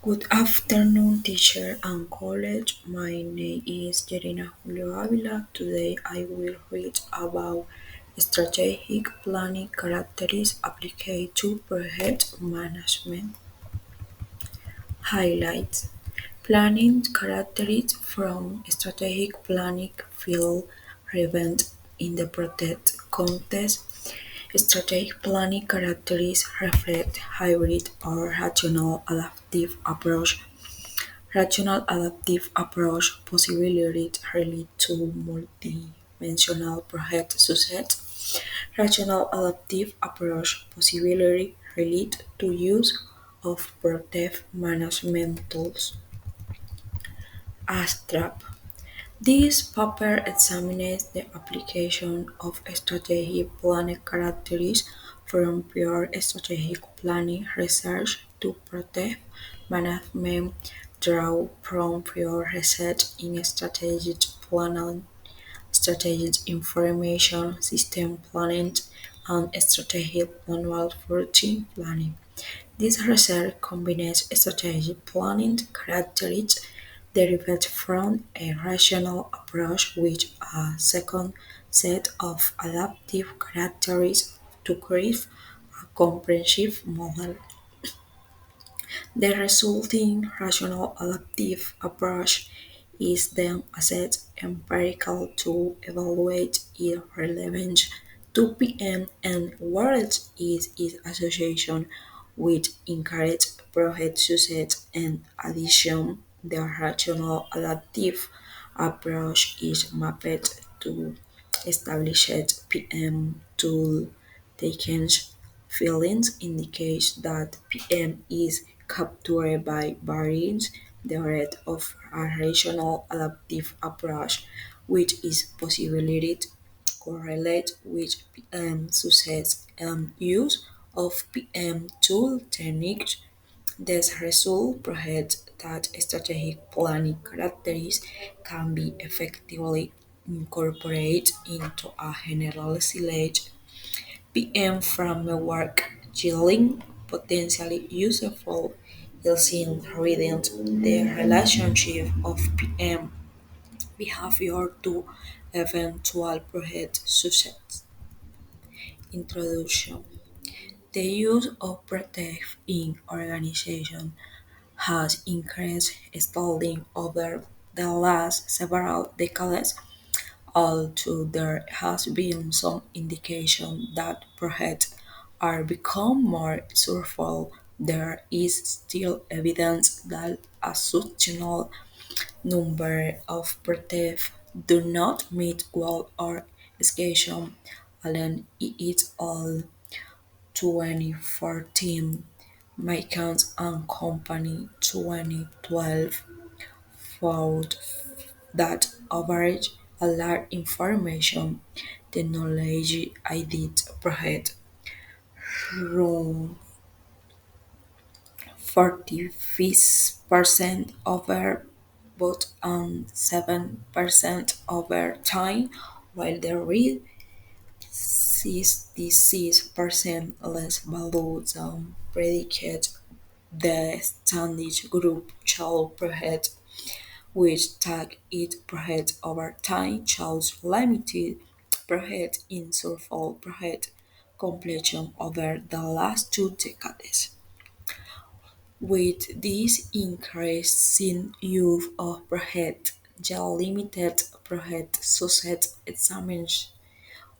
Good afternoon, teacher and college. My name is Jerina Julio Avila. Today I will read about strategic planning characteristics applied to project management. Highlights: Planning characteristics from strategic planning field relevant in the project context. Strategic planning characteristics reflect hybrid or rational adaptive approach. Rational adaptive approach possibilities relate to multidimensional project success. Rational adaptive approach possibility relate to use of project management tools. Abstract. This paper examines the application of strategic planning characteristics from pure strategic planning research to project management, draw from pure research in strategic planning, strategic information system planning, and strategic manual for team planning. This research combines strategic planning characteristics derived from a rational approach with a second set of adaptive characteristics to create a comprehensive model. The resulting rational adaptive approach is then assessed empirically to evaluate its relevance to PM and what is its association with encouraged project success. In addition, the rational adaptive approach is mapped to established PM tool takens. Feelings indicate that PM is captured by variance the rate of a rational adaptive approach, which is possibility correlate with PM success and use of PM tool techniques. This result provides that strategic planning characteristics can be effectively incorporated into a generalized PM framework, yielding potentially useful insights reading the relationship of PM behavior to eventual project success. Introduction: The use of protect in organization has increased steadily over the last several decades, although there has been some indication that projects are become more successful. There is still evidence that a substantial number of projects do not meet goal or schedule. Allen et al. 2014, Micans and Company 2012 found that average alert information technology aided project run 45% over but and 7% over time, while the read 66% less value than predicted. The standard group child project, which tag it project over time, shows limited project in survival project completion over the last 2 decades. With this increasing use of project, the limited project success examinations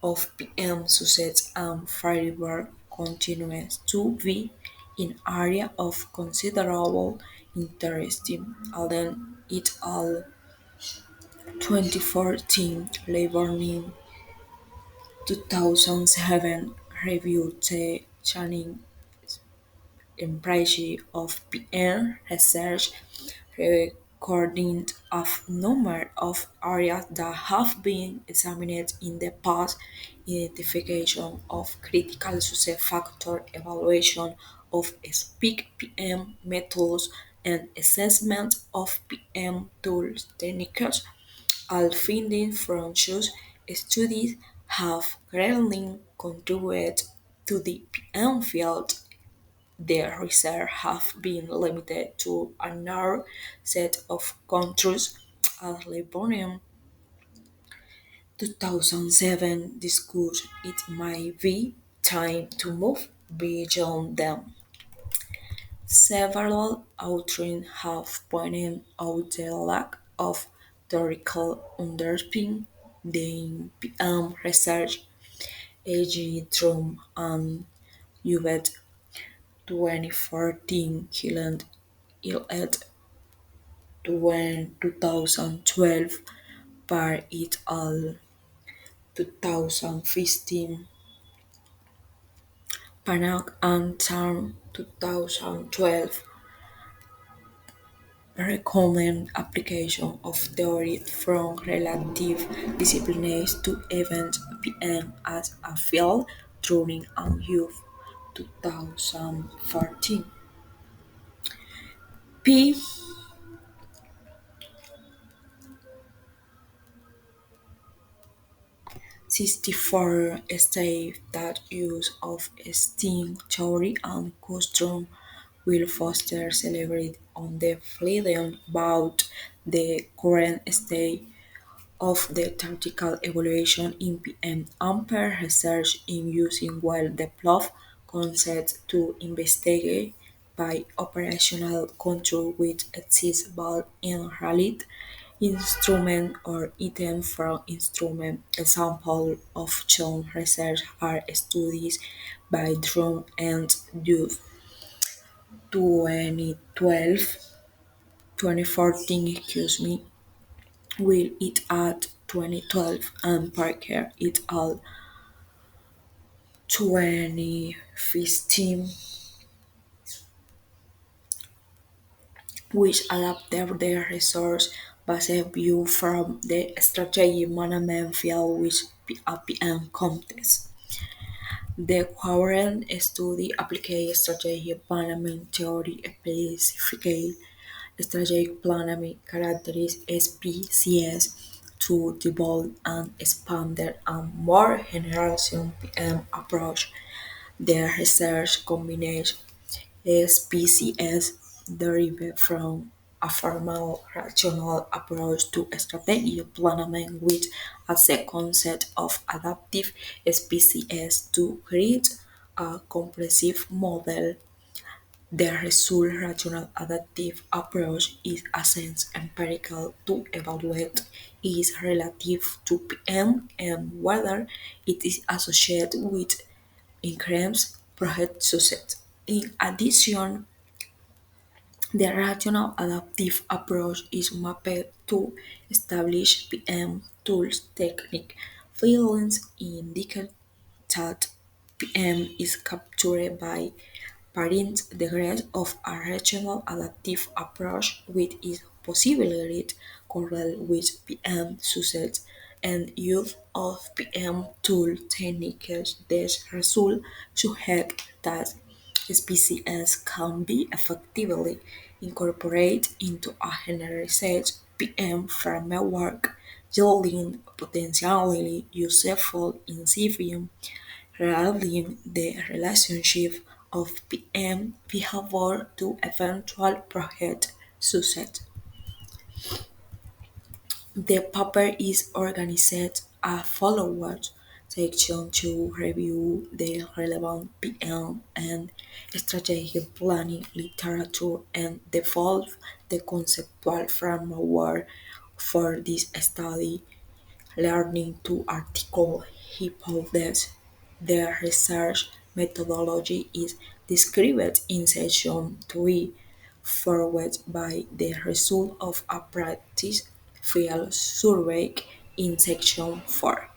of PM success and failure continues to be an area of considerable interest. Allen et al. 2014 Labour 2007 reviewed the changing empirics of PM research, recording a number of areas that have been examined in the past: identification of critical success factor, evaluation of peak PM methods, and assessment of PM tools techniques. All findings from such studies have greatly contributed to the PM field. the research have been limited to a narrow set of countries. As Libronian 2007 discussed, it might be time to move beyond them. Several authors have pointed out the lack of theoretical underpinning in research. A.G. Drum and Uvet 2014 killed at 2012 par et al. 2015 Panak and Tarn 2012 recommend application of theory from relative disciplines to event PM as a field during and youth 2014. P 64 states that use of STEAM theory and custom will foster celebrate on the freedom about the current state of the tactical evaluation in PM Ampere research in using well-developed concepts to investigate by operational control which exists both in reality instrument or item from instrument. Examples of shown research are studies by Drum and Youth 2012, 2014, Will it at 2012 and Parker et al. 2015, which adapted their resource-based view from the strategic management field with PAPM context. The current study applies strategic management theory specifically strategic planning characterizes SPCS to develop and expand a more generalized PM approach. The research combines SPCS derived from a formal rational approach to strategic planning with a second set of adaptive SPCS to create a comprehensive model. The result rational adaptive approach is assessed empirical to evaluate its relative to PM and whether it is associated with increased project success. In addition, the rational adaptive approach is mapped to establish PM tools technique. Findings indicate that PM is captured by parents degrees of a rational adaptive approach which is possibly correlate with PM success and use of PM tool techniques. This result suggests that SPCS can be effectively incorporated into a generalized PM framework, yielding potentially useful insight regarding the relationship of PM behavior to eventual project success. The paper is organized as follows: Section 2 review the relevant PM and strategic planning literature and develop the conceptual framework for this study. Learning to article hypotheses. The research methodology is described in section 3, followed by the result of a practice field survey in section 4.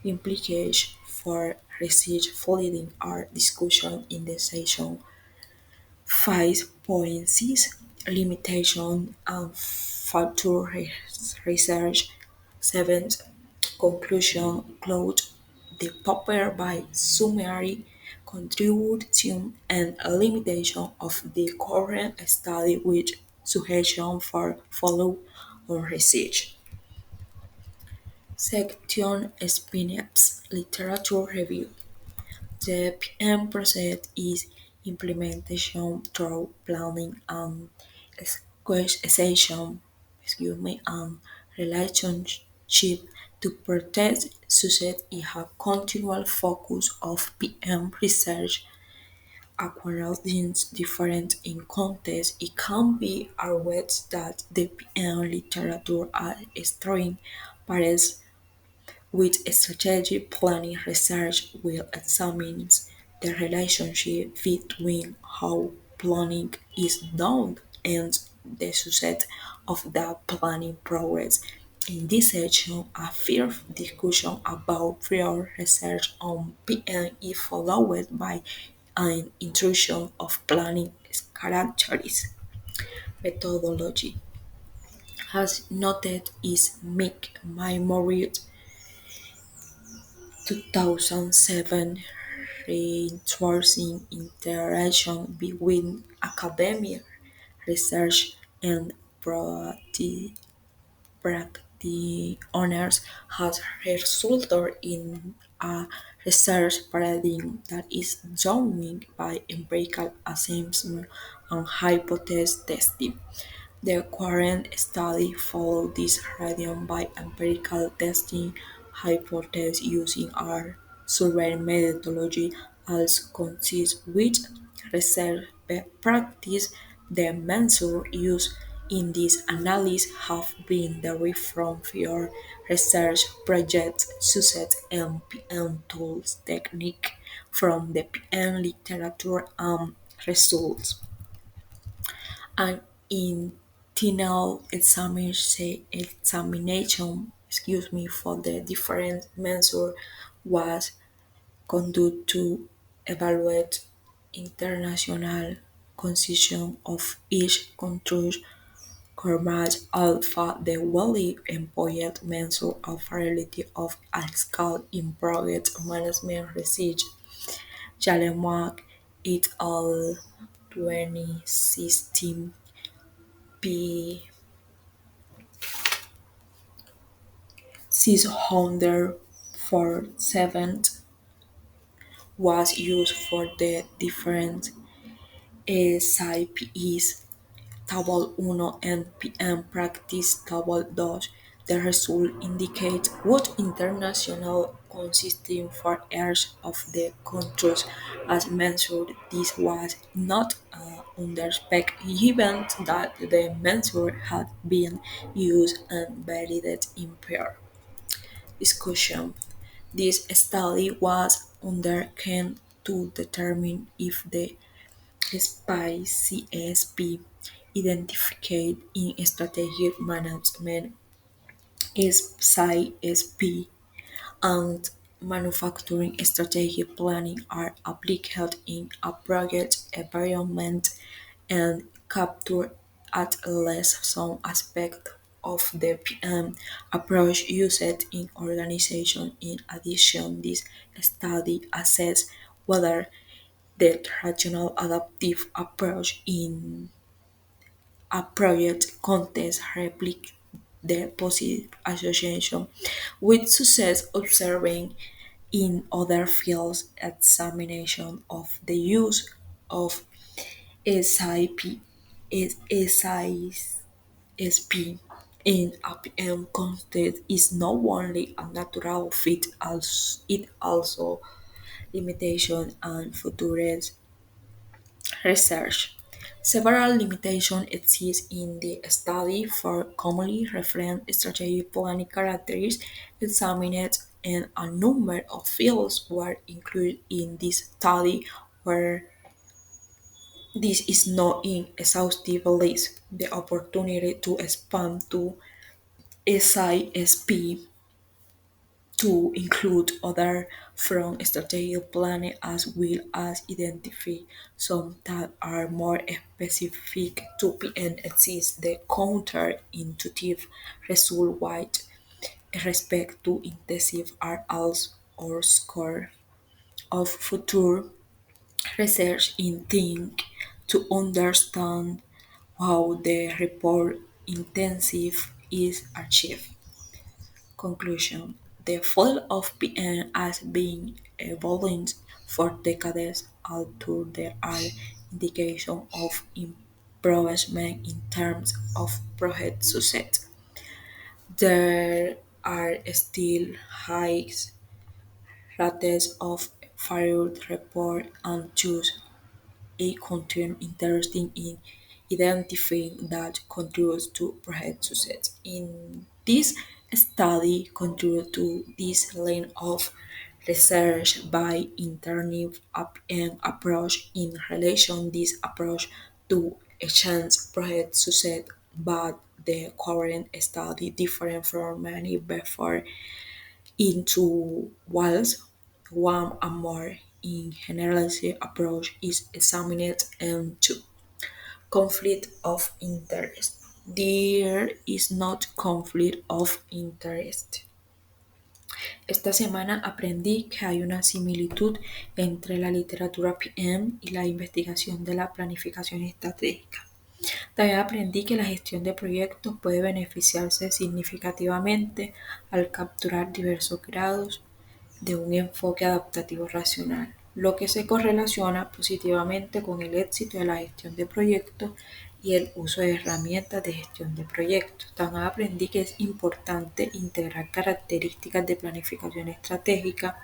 Implications for research following are discussion in the section 5.6 Limitation and future research. Seventh conclusion closed the paper by summary contribution and a limitation of the current study with suggestion for follow-on research. Section Spin-offs Literature Review. The PM process is implementation through planning and execution, and relationship to protect success is a continual focus of PM research. Acknowledging different in context, it can be argued that the PM literature are extreme parts with strategic planning research will examine the relationship between how planning is done and the success of that planning progress. In this section, a fierce discussion about prior research on PM is followed by an introduction of planning characteristics. Methodology has noted is make memory 2007 reinforcing interaction between academic research and practitioners has resulted in a research paradigm that is dominated by empirical assessment and hypothesis testing. The current study follows this paradigm by empirical testing hypotheses using our survey methodology as consists with research practice. The measures used in this analysis have been derived from prior research projects success and PM tools technique from the PM literature and results. An internal examination for the different measures was conducted to evaluate international constitution of each control format alpha, the widely employed measure of reality of a scale in project management research. Jalemark et al. 2016 p. 647 was used for the different SIPEs. Table 1 and PM Practice Table 2. The result indicates what international consisting for each of the countries as mentioned. This was not under spec given that the measure had been used and validated in prior discussion. This study was undertaken to determine if the SPY CSP identified in strategic management SPI and manufacturing strategic planning are applied in a project environment and capture at least some aspect of the PM approach used in organization. In addition, this study assess whether the traditional adaptive approach in a project context reflects the positive association with success observing in other fields. Examination of the use of SIP SISP in a PM context is not only a natural fit, as it also limitation and future research. Several limitations exist in the study for commonly referenced strategic planning characteristics examined, and a number of fields were included in this study where this is not an exhaustive list. The opportunity to expand to SISP to include other from strategic planning as well as identify some that are more specific to PN exist the counterintuitive result with respect to intensive RLs or score of future research in think to understand how the report intensive is achieved. Conclusion: the field of PM has been evolving for decades, although there are indications of improvement in terms of project success. There are still high rates of failed report and choose a continue interesting in identifying that contributes to project success. In this study, contribute to this line of research by alternative and approach in relation this approach to enhance project success, but the current study different from many before into walls. One and more in generalized approach is examined into conflict of interest. There is not conflict of interest. Esta semana aprendí que hay una similitud entre la literatura PM y la investigación de la planificación estratégica. También aprendí que la gestión de proyectos puede beneficiarse significativamente al capturar diversos grados de un enfoque adaptativo racional, lo que se correlaciona positivamente con el éxito de la gestión de proyectos y el uso de herramientas de gestión de proyectos. También aprendí que es importante integrar características de planificación estratégica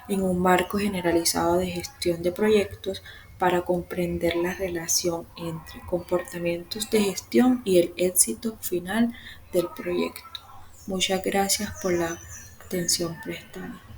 en un marco generalizado de gestión de proyectos para comprender la relación entre comportamientos de gestión y el éxito final del proyecto. Muchas gracias por la atención prestada.